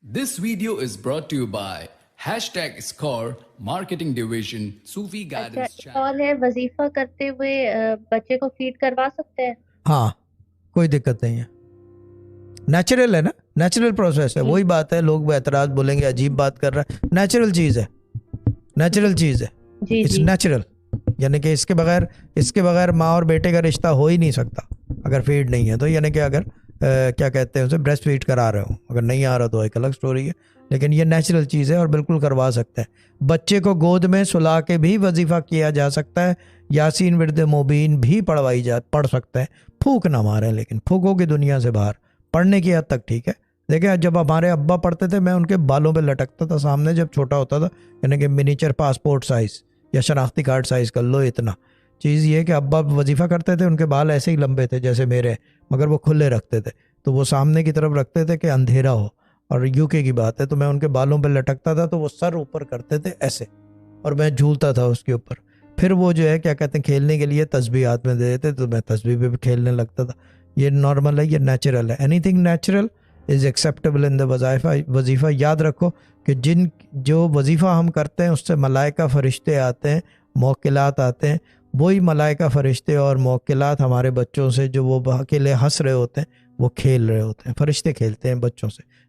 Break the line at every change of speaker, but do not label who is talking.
This video is brought to you by #Score Marketing Division Sufi
अच्छा,
Guidance
एक
Channel.
और है, वजीफा करते हुए बच्चे को फीड करवा सकते हैं?
हाँ, कोई दिक्कत नहीं है, नेचुरल है ना, नेचुरल प्रोसेस है. वही बात है, लोग एतराज बोलेंगे अजीब बात कर रहा है, नेचुरल चीज़ है, नेचुरल चीज़ है,
जी
इट्स
जी
नेचुरल. यानी कि इसके बगैर माँ और बेटे का रिश्ता हो ही नहीं सकता अगर फीड नहीं है तो. यानी कि अगर क्या कहते हैं उसे, ब्रेस्ट फीड करा रहे हो, अगर नहीं आ रहा तो एक अलग स्टोरी है, लेकिन ये नेचुरल चीज़ है और बिल्कुल करवा सकते हैं. बच्चे को गोद में सुला के भी वजीफ़ा किया जा सकता है, यासीन विर्द मुबीन भी पढ़ सकते हैं. फूक ना मारें, लेकिन फूकों की दुनिया से बाहर, पढ़ने की हद तक ठीक है. देखें, जब हमारे अब्बा पढ़ते थे, मैं उनके बालों पे लटकता था सामने जब छोटा होता था, यानी कि मिनीचर पासपोर्ट साइज़ या शनाख्ती कार्ड साइज़ कर लो इतना. चीज़ ये कि अब्बा वजीफ़ा करते थे, उनके बाल ऐसे ही लंबे थे जैसे मेरे, मगर वो खुले रखते थे, तो वो सामने की तरफ रखते थे कि अंधेरा हो. और यूके की बात है, तो मैं उनके बालों पे लटकता था, तो वो सर ऊपर करते थे ऐसे, और मैं झूलता था उसके ऊपर. फिर वो जो है क्या कहते हैं, खेलने के लिए तस्बीह हाथ में दे देते, तो मैं तस्बीह पे भी खेलने लगता था. ये नॉर्मल है, ये नेचुरल है. Anything natural is acceptable in the वजीफ़ा. याद रखो कि जो वजीफ़ा हम करते हैं उससे मलाइका फ़रिश्ते आते हैं, मौक्किलात आते हैं. वही मलाइका फ़रिश्ते और मौक्किलात हमारे बच्चों से, जो वो अकेले हंस रहे होते हैं, वो खेल रहे होते हैं. फ़रिश्ते खेलते हैं बच्चों से.